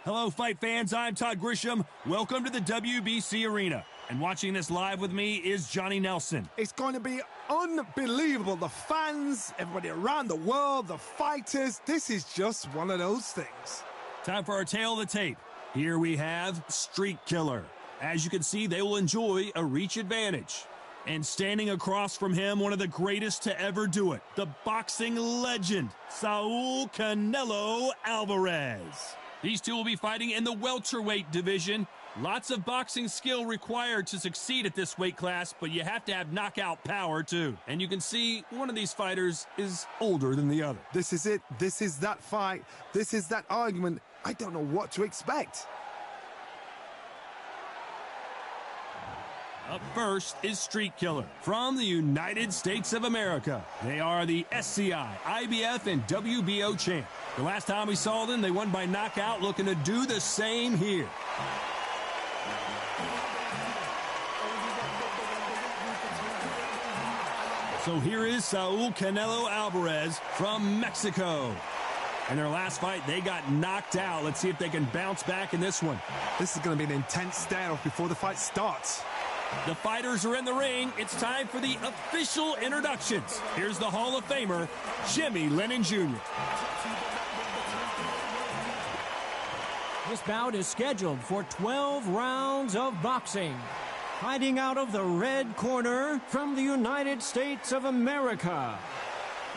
Hello, fight fans. I'm Todd Grisham. Welcome to the WBC Arena. And watching this live with me is Johnny Nelson. It's going to be unbelievable. The fans, everybody around the world, the fighters. This is just one of those things. Time for our tail of the tape. Here we have Streak Killer. As you can see, they will enjoy a reach advantage. And standing across from him, one of the greatest to ever do it, the boxing legend, Saul Canelo Alvarez. These two will be fighting in the welterweight division. Lots of boxing skill required to succeed at this weight class, but you have to have knockout power too. And you can see one of these fighters is older than the other. This is it. This is that fight. This is that argument. I don't know what to expect. Up first is Streak Killer from the United States of America. They are the SCI, IBF, and WBO champ. The last time we saw them, they won by knockout, looking to do the same here. So here is Saul Canelo Alvarez from Mexico. In their last fight, they got knocked out. Let's see if they can bounce back in this one. This is going to be an intense stare-off before the fight starts. The fighters are in the ring. It's time for the official introductions. Here's the Hall of Famer, Jimmy Lennon Jr. This bout is scheduled for 12 rounds of boxing. Fighting out of the red corner from the United States of America.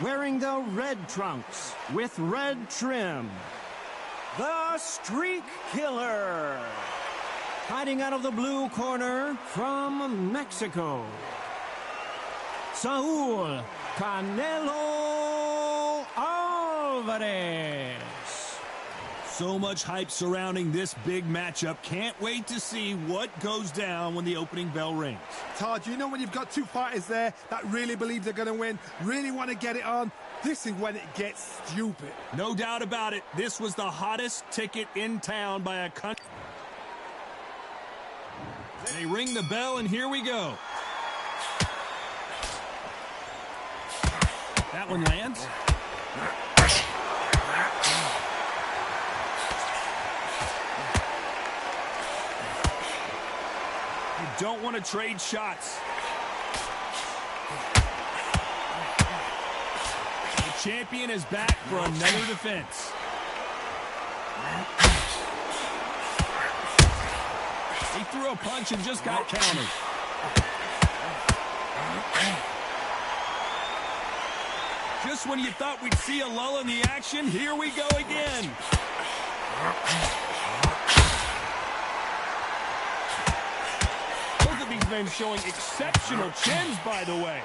Wearing the red trunks with red trim. The Streak Killer. Fighting out of the blue corner from Mexico. Saul Canelo Alvarez. So much hype surrounding this big matchup. Can't wait to see what goes down when the opening bell rings. Todd, you know when you've got two fighters there that really believe they're going to win, really want to get it on, this is when it gets stupid. No doubt about it. This was the hottest ticket in town by a country. They ring the bell, and here we go. That one lands. You don't want to trade shots. The champion is back for another defense. He threw a punch and just got countered. Just when you thought we'd see a lull in the action, here we go again. Both of these men showing exceptional chins, by the way.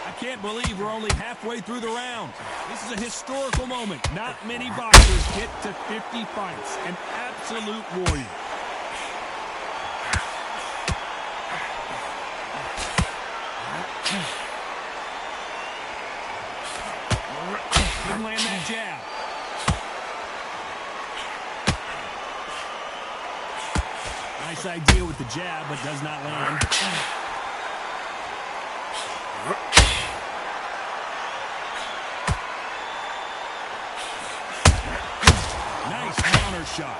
I can't believe we're only halfway through the round. This is a historical moment. Not many boxers get to 50 fights. An absolute warrior. Didn't land that jab. Nice idea with the jab, but does not land. Nice counter shot.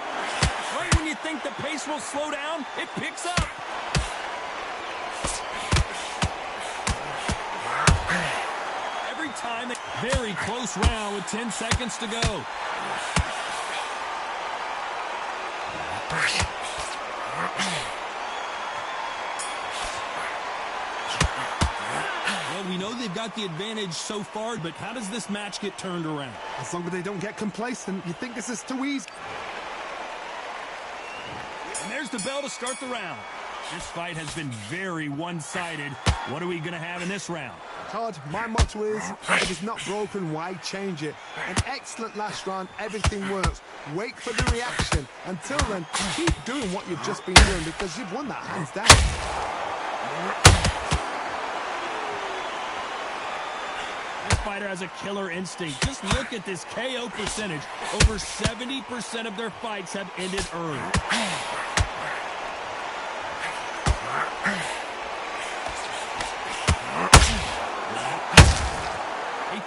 Right when you think the pace will slow down, it picks up. Every time, very close round with 10 seconds to go. Well, we know they've got the advantage so far, but how does this match get turned around? As long as they don't get complacent, you think this is too easy. And there's the bell to start the round. This fight has been very one-sided. What are we going to have in this round? Todd, my motto is, if it's not broken, why change it? An excellent last round, everything works. Wait for the reaction. Until then, keep doing what you've just been doing because you've won that hands down. This fighter has a killer instinct. Just look at this KO percentage. Over 70% of their fights have ended early.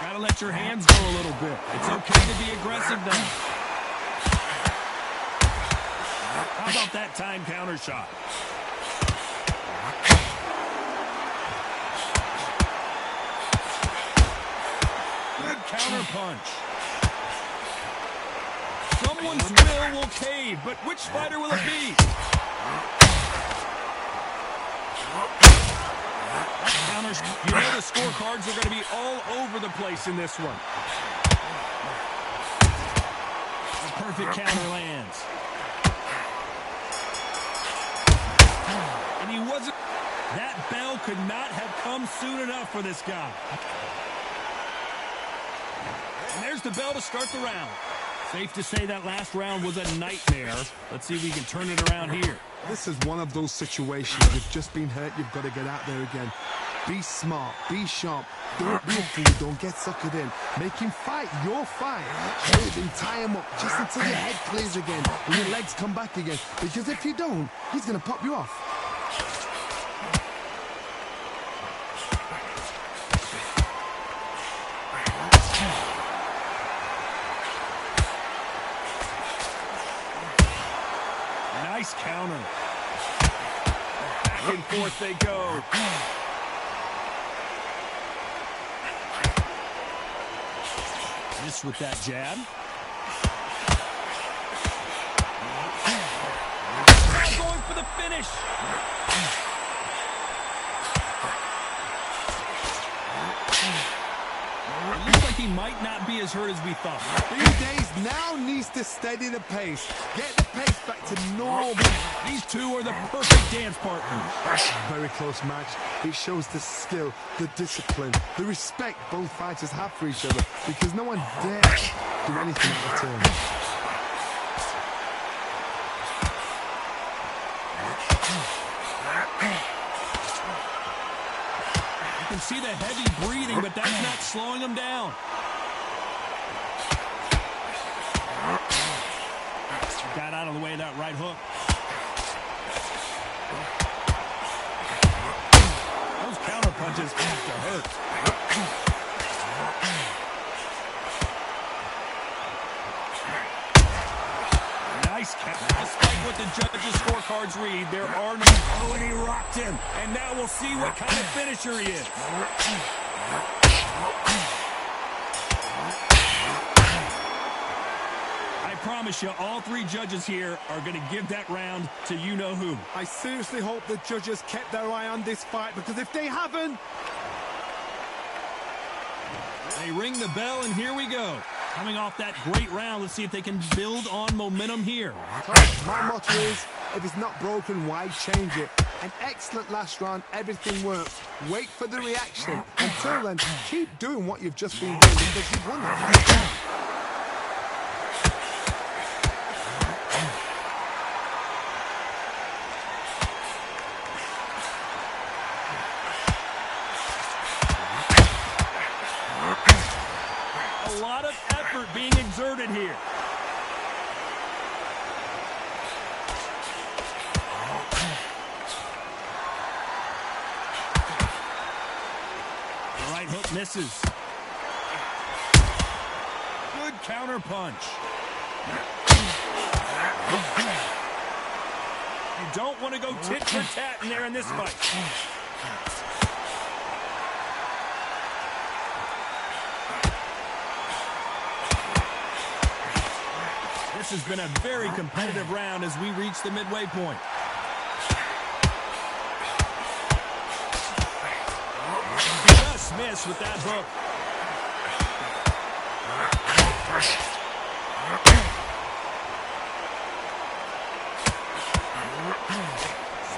Gotta let your hands go a little bit. It's okay to be aggressive then. How about that time counter shot? Good counter punch. Someone's will cave, but which fighter will it be? Counters, you know the scorecards are going to be all over the place in this one. A perfect counter lands. And he wasn't... That bell could not have come soon enough for this guy. And there's the bell to start the round. Safe to say that last round was a nightmare. Let's see if we can turn it around here. This is one of those situations. You've just been hurt. You've got to get out there again. Be smart. Be sharp. Don't be a fool. Don't get suckered in. Make him fight your fight. Hold him, tie him up just until your head clears again and your legs come back again. Because if you don't, he's going to pop you off. Nice counter. Back and forth they go. Miss with that jab. Now going for the finish. It looks like he might not be as hurt as we thought. These days now needs to steady the pace. Get the pace back to normal. These two are the perfect dance partners. Very close match. It shows the skill, the discipline, the respect both fighters have for each other because no one dares do anything out of turn. You can see the heavy breathing, but that's not slowing him down. Got out of the way of that right hook. Those counter punches have to hurt. Nice count. Despite what the judges' scorecards read, there are no... Oh, and he rocked him. And now we'll see what kind of finisher he is. I promise you, all three judges here are going to give that round to you-know-who. I seriously hope the judges kept their eye on this fight because if they haven't... They ring the bell, and here we go. Coming off that great round, let's see if they can build on momentum here. My motto is, if it's not broken, why change it? An excellent last round, everything works. Wait for the reaction. Until then, keep doing what you've just been doing because you've won that. A lot of effort being exerted here. The right hook misses. Good counter punch. You don't want to go tit for tat in there in this fight. This has been a very competitive round as we reach the midway point. Just missed with that hook.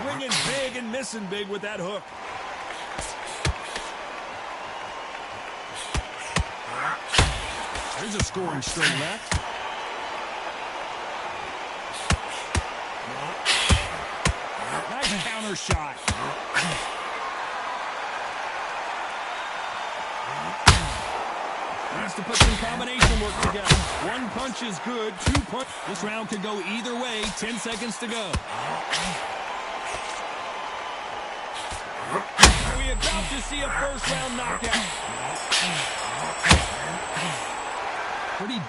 Swinging big and missing big with that hook. There's a scoring string left. Nice counter shot. Needs to put some combination work together. One punch is good, two punch. This round could go either way. 10 seconds to go. Are we about to see a first round knockout?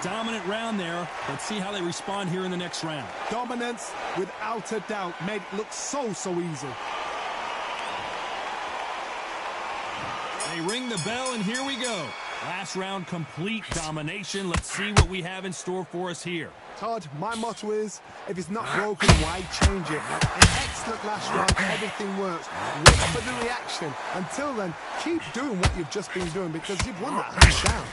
dominant round there. Let's see how they respond here in the next round. Dominance, without a doubt, made it look so easy. They ring the bell, and here we go. Last round, complete domination. Let's see what we have in store for us here. Todd, my motto is, if it's not broken, why change it? An excellent last round, everything works. Wait for the reaction. Until then, keep doing what you've just been doing because you've won that hands down.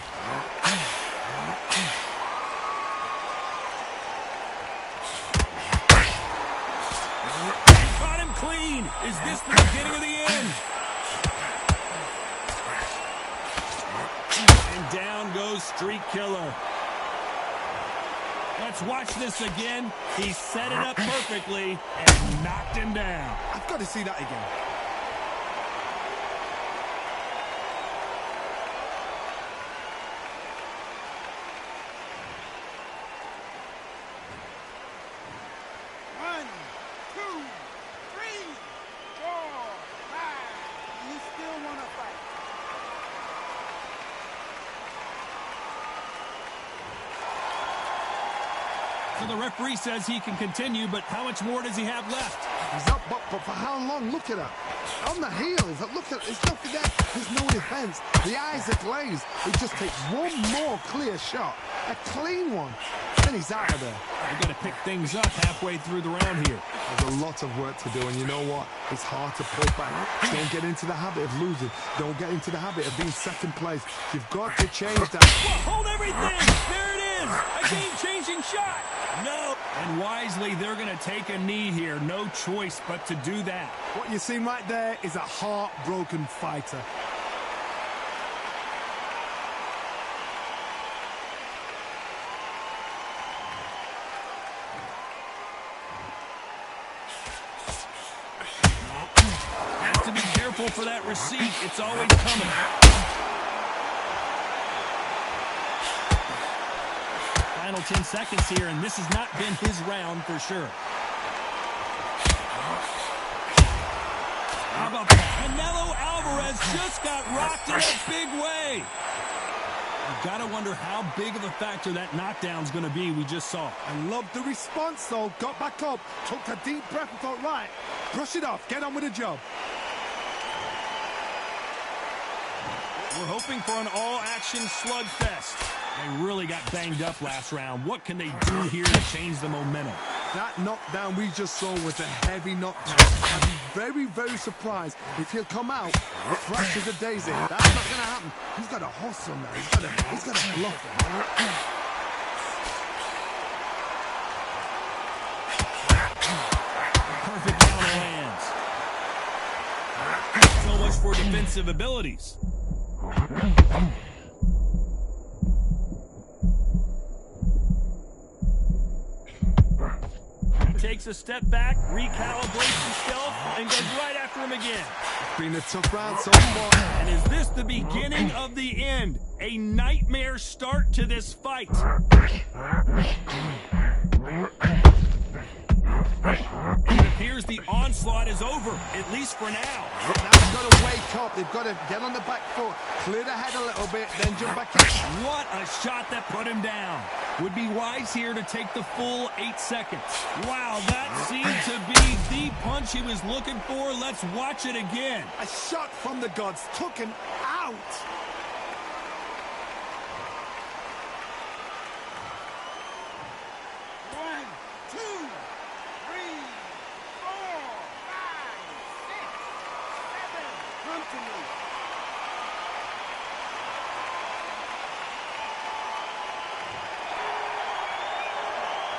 Caught him clean. Is this the beginning of the end? And down goes Streak Killer. Let's watch this again. He set it up perfectly and knocked him down. I've got to see that again. So the referee says he can continue, but how much more does he have left? He's up, but for how long? Look at that. On the heels. Look at it's nothing there. There's no defense. The eyes are glazed. He just takes one more clear shot. A clean one. Then he's out of there. We've got to pick things up halfway through the round here. There's a lot of work to do, and you know what? It's hard to pull back. Don't get into the habit of losing. Don't get into the habit of being second place. You've got to change that. Whoa, hold everything! There it is! A game-changing shot! No! And wisely, they're going to take a knee here. No choice but to do that. What you see right there is a heartbroken fighter. Have to be careful for that receipt. It's always coming. Final 10 seconds here, and this has not been his round for sure. How about that? Canelo Alvarez just got rocked in a big way. You've got to wonder how big of a factor that knockdown's going to be we just saw. I love the response, though. Got back up, took a deep breath and thought, right, brush it off, get on with the job. We're hoping for an all-action slugfest. They really got banged up last round. What can they do here to change the momentum? That knockdown we just saw was a heavy knockdown. I'd be very, very surprised if he'll come out fresh as a daisy. That's not going to happen. He's got a hustle now. He's got a bluff. Perfect counter lands. So much for defensive abilities. Takes a step back, recalibrates himself, and goes right after him again. It's been a tough round so far. And is this the beginning of the end? A nightmare start to this fight. It appears the onslaught is over, at least for now. Now they've got to wake up. They've got to get on the back foot, clear the head a little bit, then jump back in. What a shot that put him down. Would be wise here to take the full 8 seconds. Wow, that seemed to be the punch he was looking for. Let's watch it again. A shot from the gods took him out.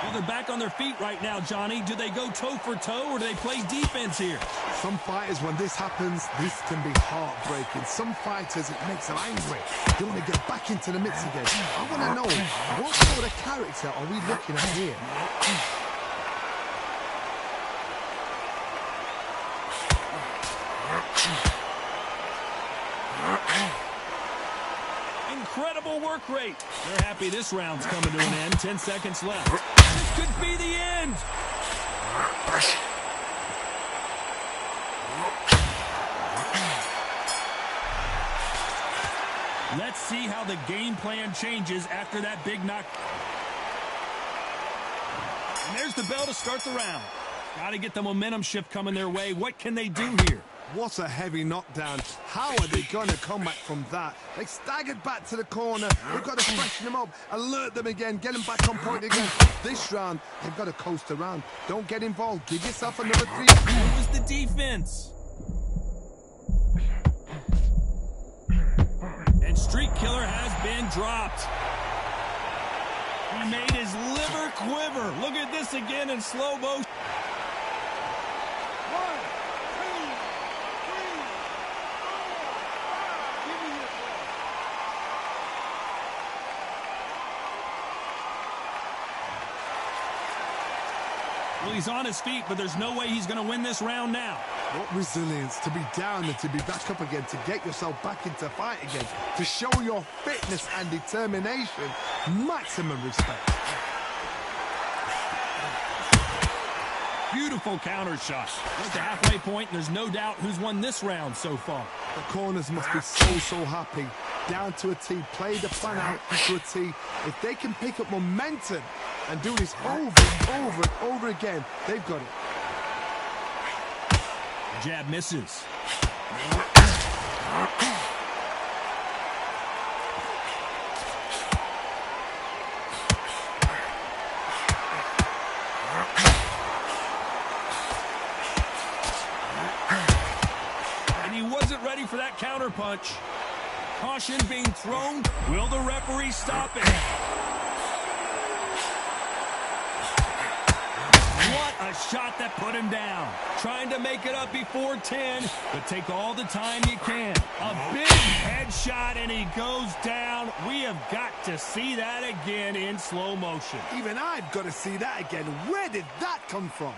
Well, they're back on their feet right now, Johnny. Do they go toe for toe or do they play defense here? Some fighters, when this happens, this can be heartbreaking. Some fighters, it makes them angry. They want to get back into the mix again. I want to know, what sort of character are we looking at here? Incredible work rate. They're happy this round's coming to an end. 10 seconds left. This could be the end. Let's see how the game plan changes after that big knock. And there's the bell to start the round. Got to get the momentum shift coming their way. What can they do here? What a heavy knockdown. How are they going to come back from that? They staggered back to the corner. They've got to freshen them up, alert them again, get them back on point again. This round, they've got to coast around. Don't get involved. Give yourself another 3. It was the defense. And Street Killer has been dropped. He made his liver quiver. Look at this again in slow motion. Well, he's on his feet, but there's no way he's going to win this round now. What resilience to be down and to be back up again, to get yourself back into fight again, to show your fitness and determination. Maximum respect. Beautiful counter shot. At the halfway point, and there's no doubt who's won this round so far. The corners must be so happy. Down to a T, play the plan out to a T. If they can pick up momentum and do this over again, they've got it. Jab misses. And he wasn't ready for that counter punch. Caution being thrown. Will the referee stop it? What a shot that put him down. Trying to make it up before 10, but take all the time you can. A big headshot, and he goes down. We have got to see that again in slow motion. Even I've got to see that again. Where did that come from?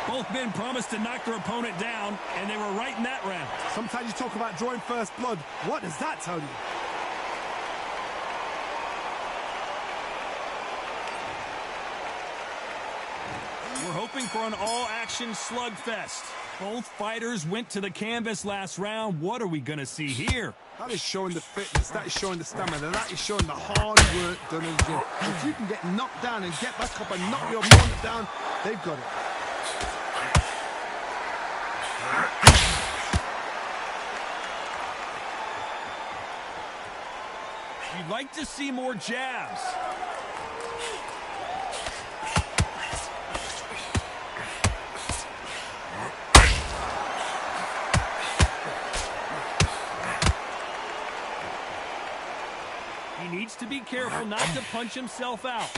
Both men promised to knock their opponent down, and they were right in that round. Sometimes you talk about drawing first blood. What does that tell you? We're hoping for an all-action slugfest. Both fighters went to the canvas last round. What are we going to see here? That is showing the fitness. That is showing the stamina. That is showing the hard work done in the gym. If you can get knocked down and get back up and knock your opponent down, they've got it. You'd like to see more jabs. He needs to be careful not to punch himself out.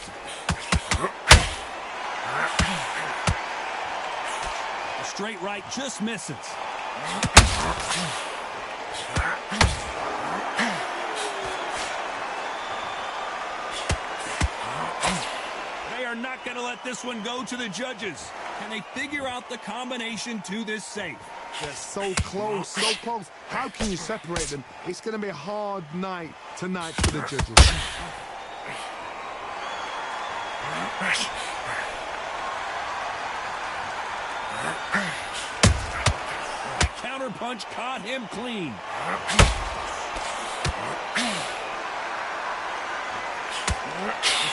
A straight right just misses. They are not going to let this one go to the judges. Can they figure out the combination to this safe? They're so close, so close. How can you separate them? It's going to be a hard night tonight for the judges. Counter punch caught him clean.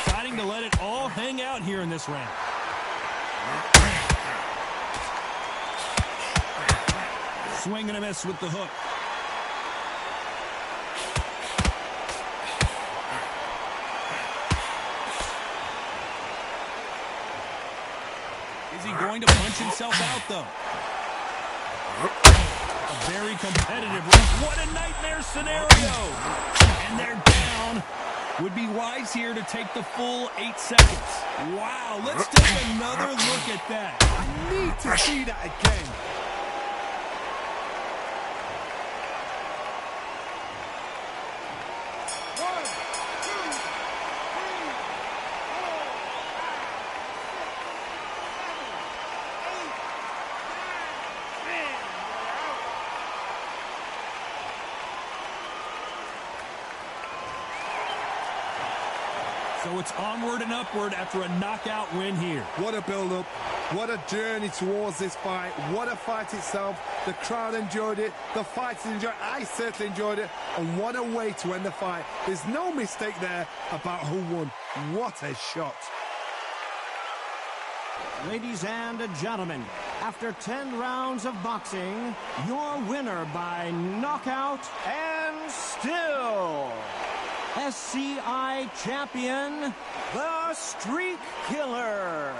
Deciding to let it all hang out here in this round. Swing and a miss with the hook. Is he going to punch himself out, though? A very competitive round. What a nightmare scenario! And they're down. Would be wise here to take the full 8 seconds. Wow, let's take another look at that. I need to see that again. So it's onward and upward after a knockout win here. What a build-up. What a journey towards this fight. What a fight itself. The crowd enjoyed it. The fighters enjoyed it. I certainly enjoyed it. And what a way to end the fight. There's no mistake there about who won. What a shot. Ladies and gentlemen, after 10 rounds of boxing, your winner by knockout and still SCI champion, the Streak Killer.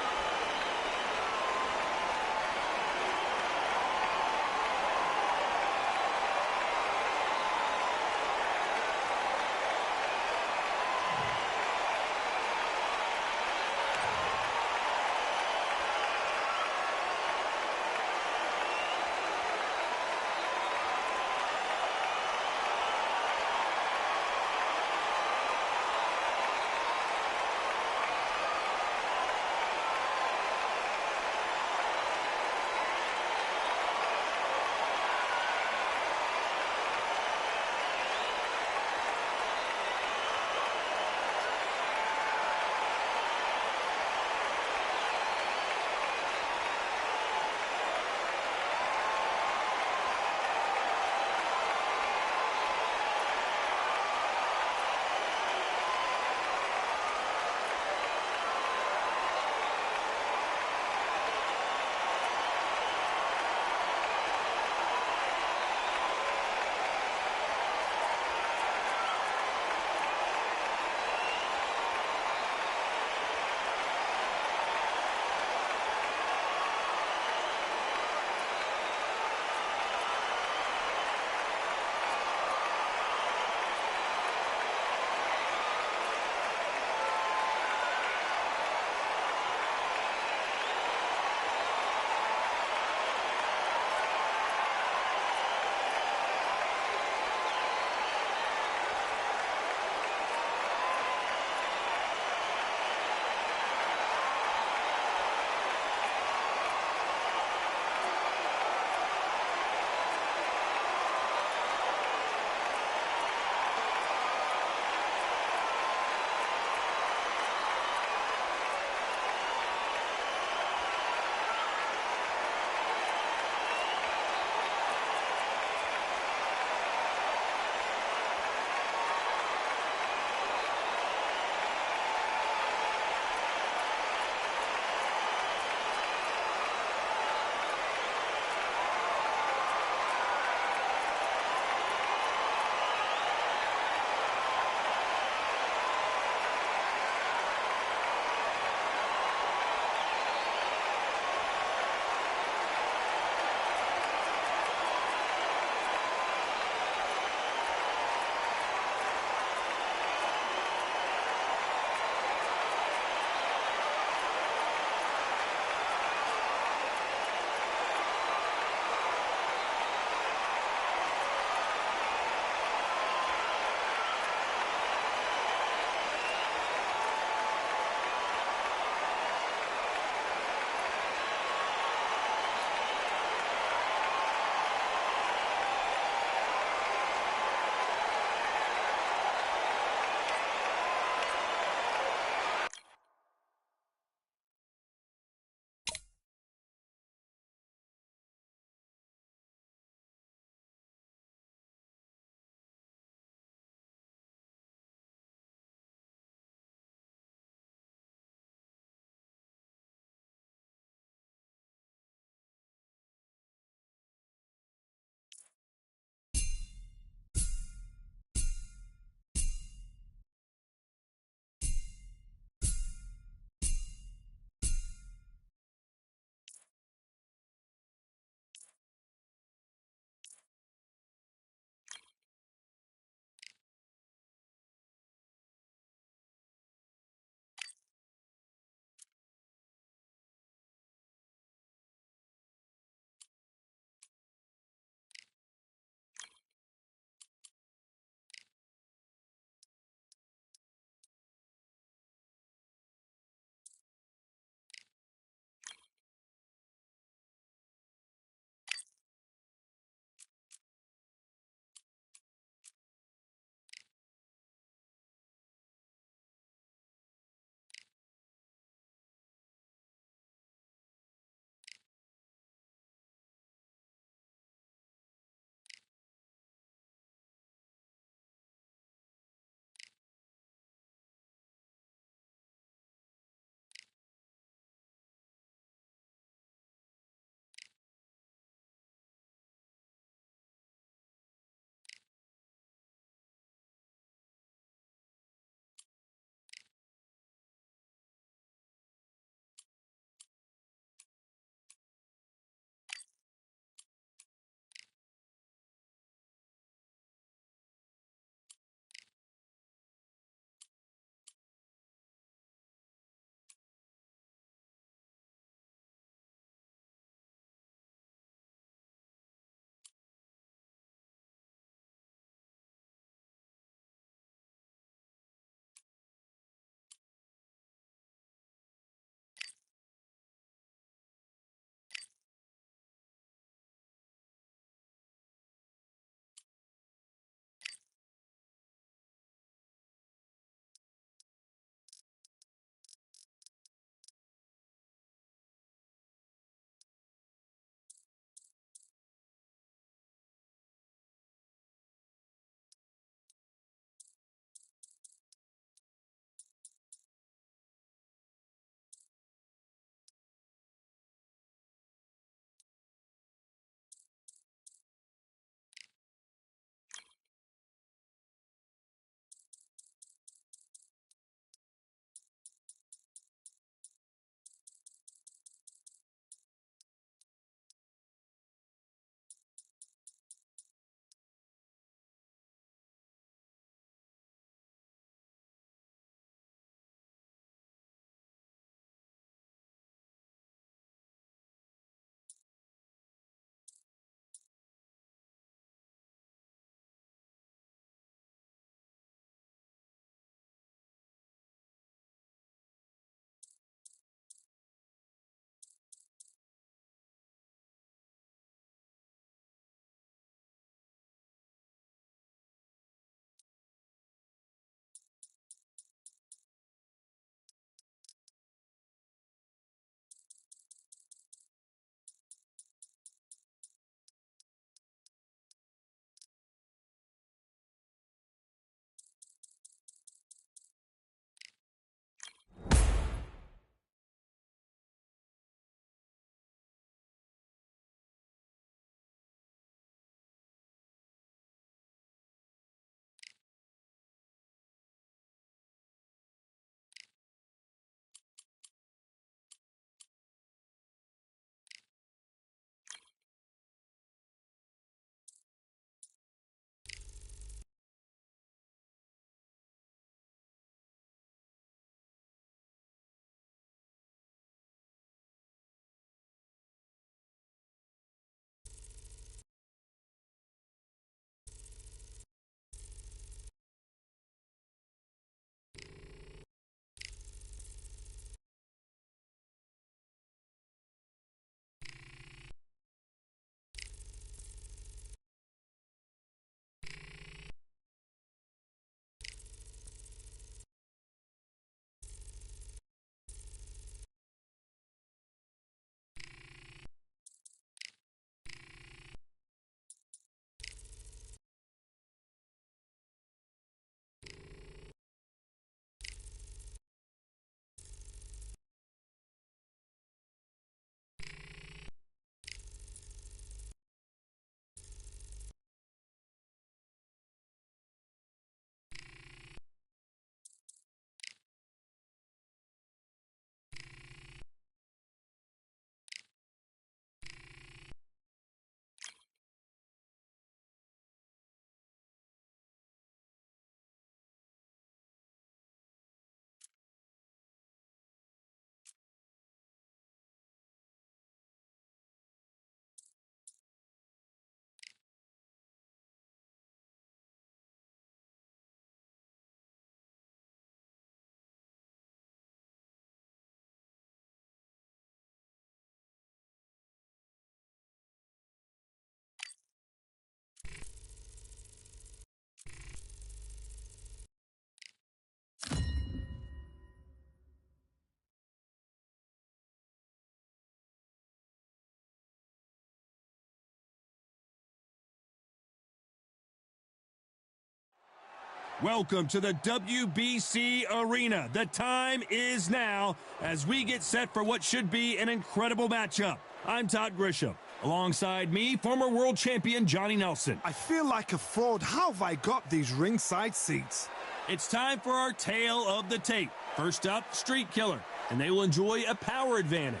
Welcome to the WBC Arena. The time is now as we get set for what should be an incredible matchup. I'm Todd Grisham. Alongside me, former world champion Johnny Nelson. I feel like a fraud. How have I got these ringside seats? It's time for our tale of the tape. First up, Street Killer, and they will enjoy a power advantage.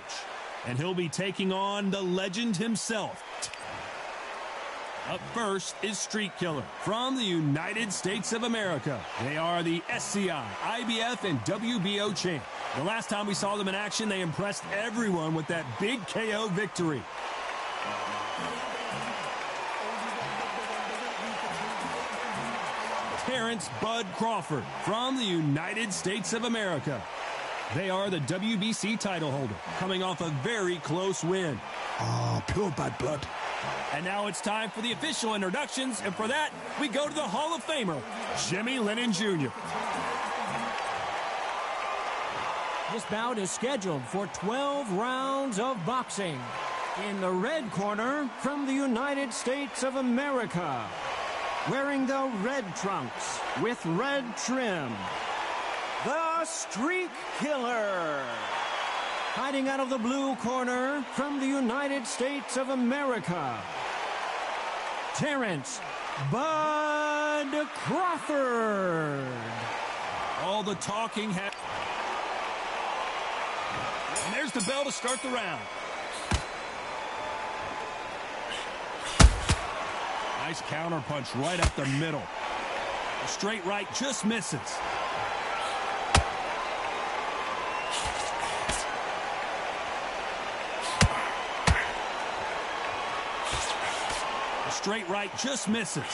And he'll be taking on the legend himself. Up first is Street Killer from the United States of America. They are the SCI, IBF, and WBO champ. The last time we saw them in action, they impressed everyone with that big KO victory. Terrence Bud Crawford from the United States of America. They are the WBC title holder, coming off a very close win. Oh, pure bad blood. And now it's time for the official introductions, and for that, we go to the Hall of Famer, Jimmy Lennon Jr. This bout is scheduled for 12 rounds of boxing. In the red corner, from the United States of America, wearing the red trunks with red trim, the Street Killer. Hiding out of the blue corner, from the United States of America, Terrence Bud Crawford. All the talking has... And there's the bell to start the round. Nice counter punch right up the middle. The straight right just misses. The straight right just misses.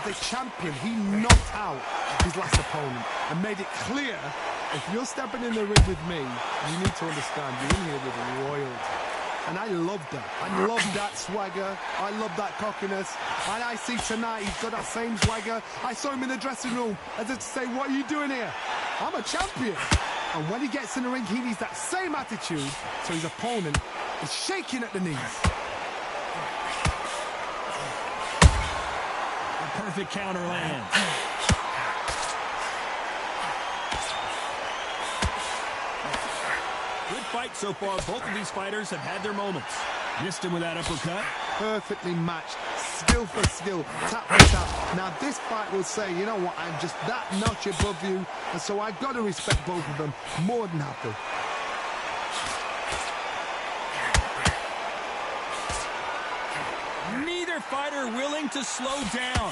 The champion, he knocked out his last opponent and made it clear, if you're stepping in the ring with me, you need to understand you're in here with royalty. And I love that. I love that swagger. I love that cockiness. And I see tonight he's got that same swagger. I saw him in the dressing room as if to say, what are you doing here? I'm a champion. And when he gets in the ring, he needs that same attitude, so his opponent is shaking at the knees. A perfect counter lands. Good fight so far. Both of these fighters have had their moments. Missed him with that uppercut. Perfectly matched, skill for skill, tap for tap. Now this fight will say, you know what, I'm just that notch above you, and so I've got to respect both of them more than happy. Neither fighter willing to slow down.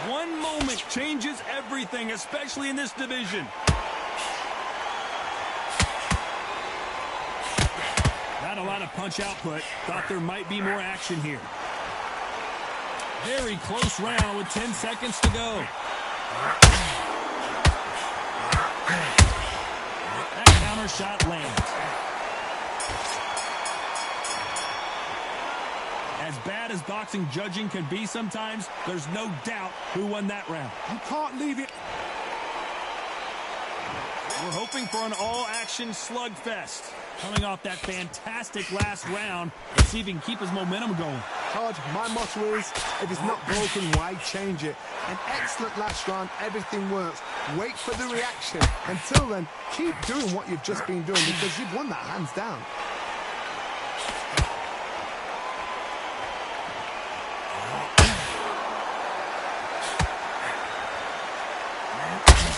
One moment changes everything, especially in this division. Not a lot of punch output. Thought there might be more action here. Very close round with 10 seconds to go. That counter shot lands. As bad as boxing judging can be sometimes, there's no doubt who won that round. You can't leave it. We're hoping for an all-action slugfest. Coming off that fantastic last round, let's see if he can keep his momentum going. Todd, my motto is, if it's not broken, why change it? An excellent last round, everything works. Wait for the reaction. Until then, keep doing what you've just been doing because you've won that hands down.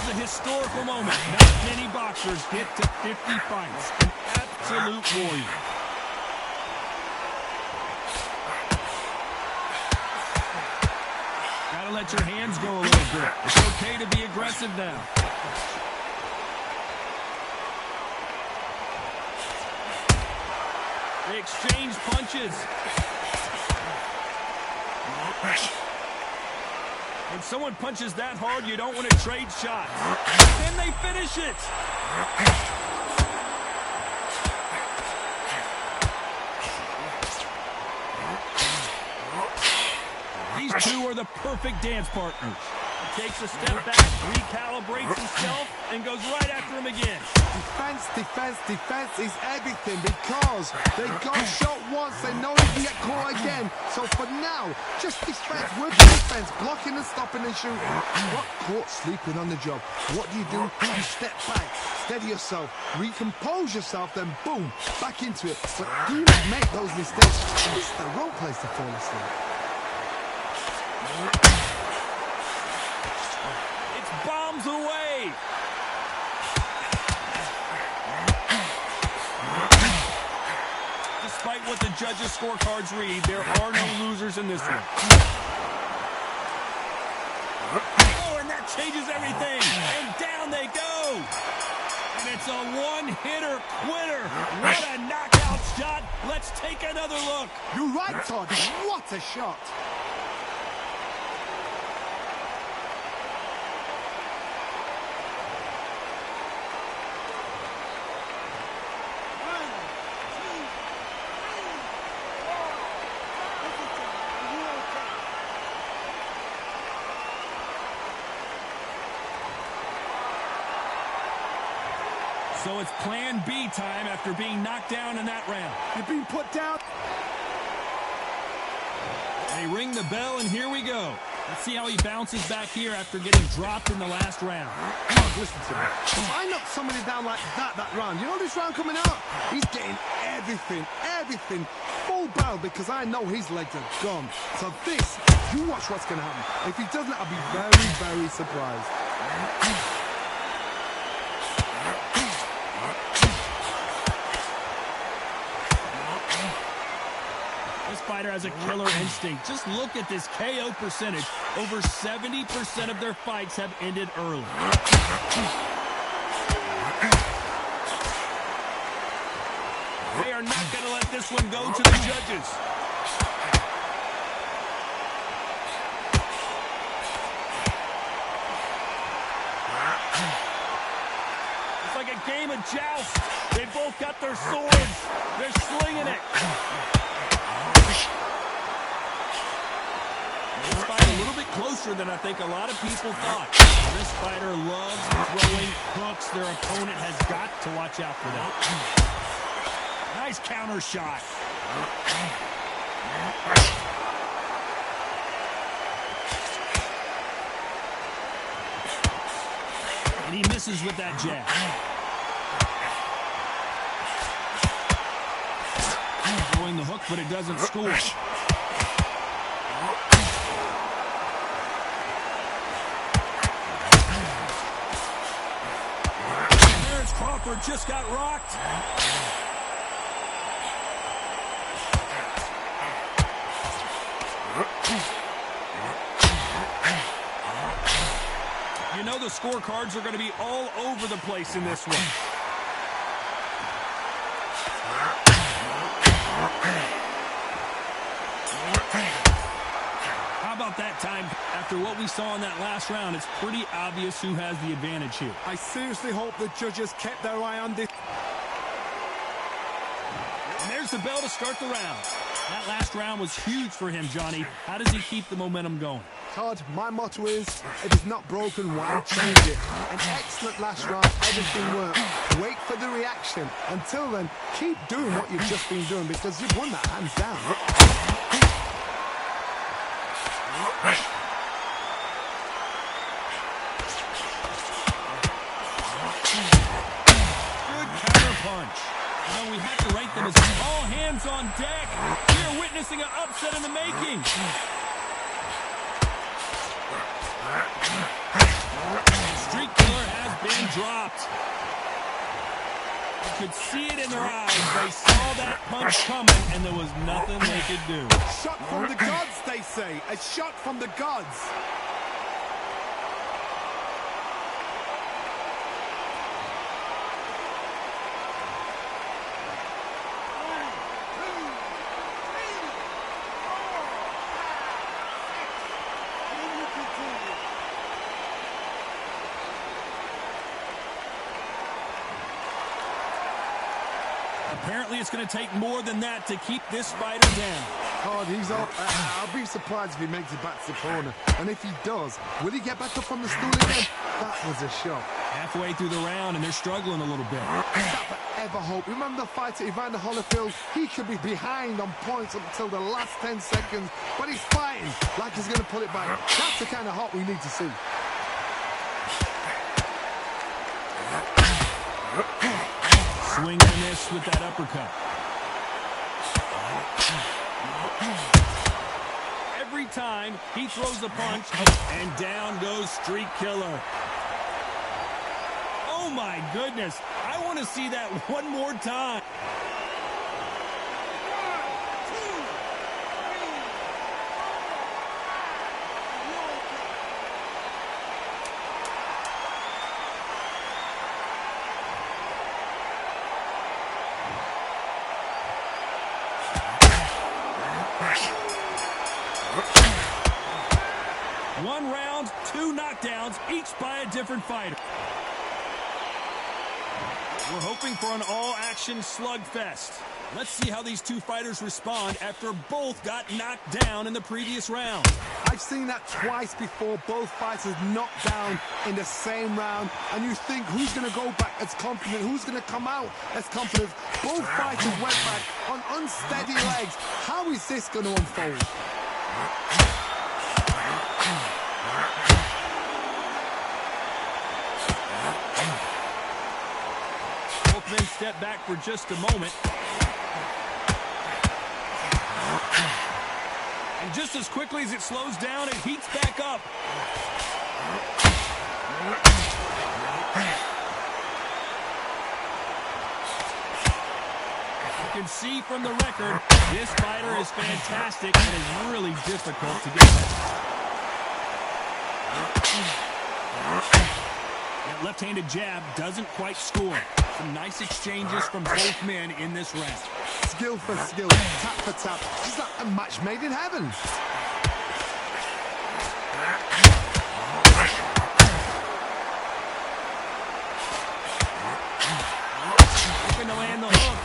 A historical moment. Not many boxers get to 50 fights. An absolute warrior. Gotta let your hands go a little bit. It's okay to be aggressive now. They exchange punches. When someone punches that hard, you don't want to trade shots. Then they finish it. These two are the perfect dance partners. takes a step back, recalibrates himself, and goes right after him again. Defense, defense, defense is everything because they got shot once, they know they can get caught again. So for now, just defense with defense, blocking and stopping and shooting. Got caught sleeping on the job. What do? You step back, steady yourself, recompose yourself, then boom, back into it. But do not make those mistakes. This is the wrong place to fall asleep. It's bombs away. Despite what the judges' scorecards read, there are no losers in this one. Oh, and that changes everything. And down they go. And it's a one-hitter quitter. What a knockout shot. Let's take another look. You're right, Todd. What a shot. So it's plan B time after being knocked down in that round. You've been put down. They ring the bell, and here we go. Let's see how he bounces back here after getting dropped in the last round. Come on, listen to me. If I knock somebody down like that round, you know this round coming out? He's getting everything, full barrel because I know his legs are gone. So this, you watch what's going to happen. If he doesn't, I'll be very, very surprised. This fighter has a killer instinct. Just look at this KO percentage. Over 70% of their fights have ended early. They are not going to let this one go to the judges. It's like a game of joust. They both got their swords. They're slinging it. This fight a little bit closer than I think a lot of people thought. This fighter loves throwing hooks. Their opponent has got to watch out for that. Nice counter shot. And he misses with that jab. Throwing the hook, but it doesn't score. Crawford just got rocked. You know the scorecards are going to be all over the place in this one. How about that time? After what we saw in that last round, it's pretty obvious who has the advantage here. I seriously hope the judges kept their eye on this. And there's the bell to start the round. That last round was huge for him, Johnny. How does he keep the momentum going? Todd, my motto is, if it's not broken, why change it? An excellent last round, everything worked. Wait for the reaction. Until then, keep doing what you've just been doing because you've won that hands down. Good counter punch. Well, we have to rank them as all hands on deck. We are witnessing an upset in the making. Street Killer has been dropped. You could see it in their eyes. They saw that punch coming, and there was nothing they could do. Shot from the gods, they say. A shot from the gods. Apparently, it's going to take more than that to keep this fighter down. Oh, he's up. I'll be surprised if he makes it back to the corner. And if he does, will he get back up on the stool again? That was a shot. Halfway through the round, and they're struggling a little bit. Never ever hope. Remember the fight at Evander Holyfield? He could be behind on points up until the last 10 seconds, but he's fighting like he's going to pull it back. That's the kind of heart we need to see. Swing and a miss with that uppercut. Every time he throws a punch, and down goes Streak Killer. Oh my goodness, I want to see that one more time. 1 round, 2 knockdowns, each by a different fighter. We're hoping for an all-action slugfest. Let's see how these two fighters respond after both got knocked down in the previous round. I've seen that twice before, both fighters knocked down in the same round, and you think who's going to go back as confident, who's going to come out as confident. Both fighters went back on unsteady legs. How is this going to unfold? Both men step back for just a moment. And just as quickly as it slows down, it heats back up. You can see from the record, this fighter is fantastic and is really difficult to get past. That left-handed jab doesn't quite score. Some nice exchanges from both men in this round. Skill for skill, tap for tap. It's like a match made in heaven. Looking to land the hook.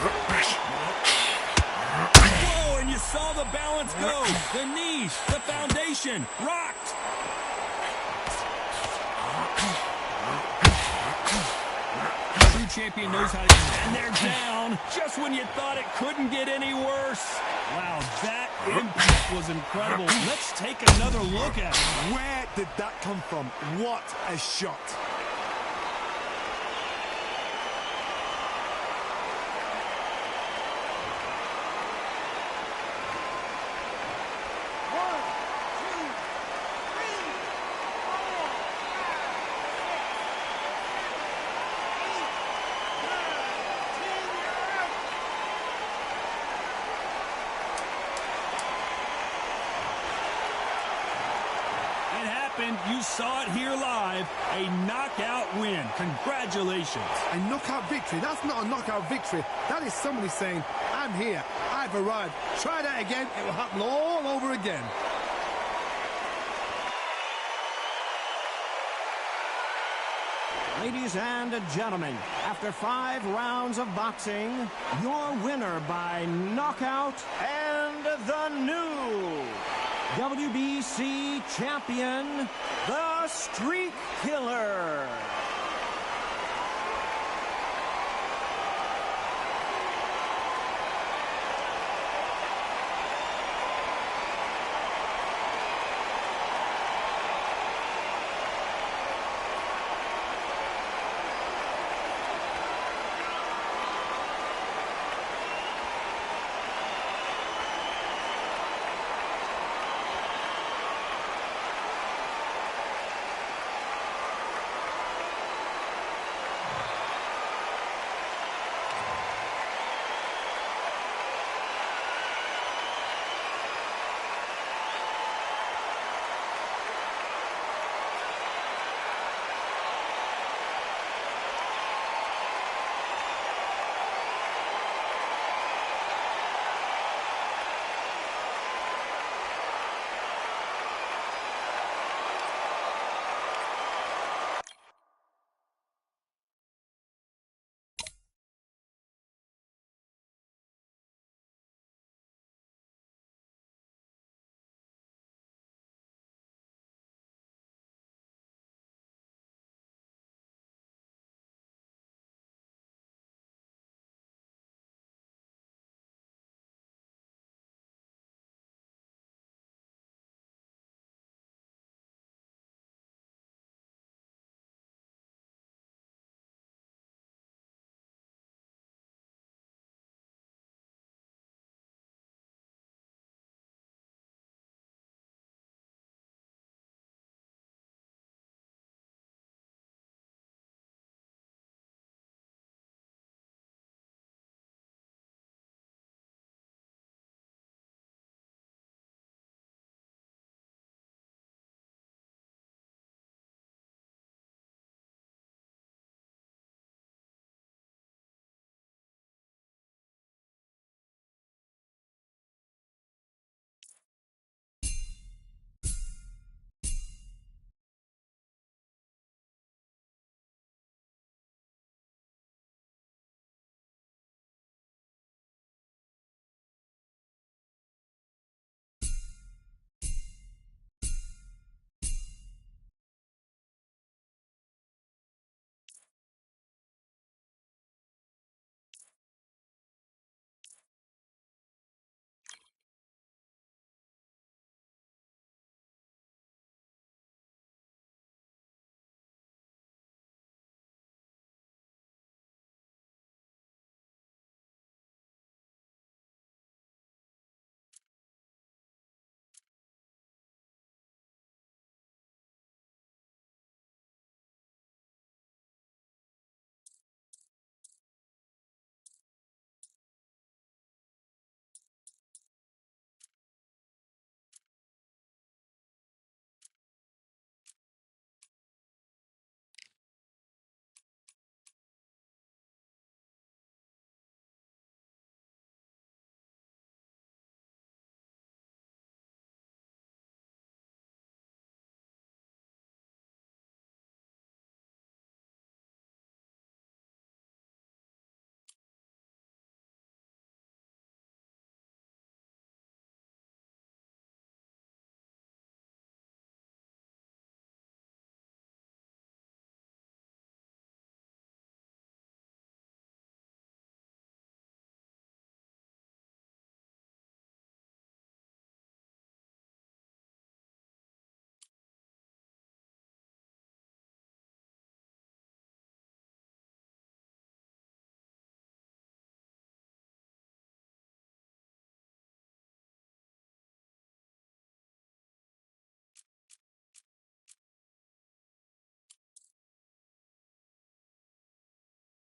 Whoa, and you saw the balance go. The knees, the foundation, rocked. True champion knows how to... And they're down just when you thought it couldn't get any worse. Wow, that impact was incredible. Let's take another look at it. Where did that come from? What a shot. You saw it here live, a knockout win. Congratulations. A knockout victory? That's not a knockout victory. That is somebody saying, I'm here, I've arrived. Try that again, it will happen all over again. Ladies and gentlemen, after 5 rounds of boxing, your winner by knockout and the new WBC champion, the Streak Killer.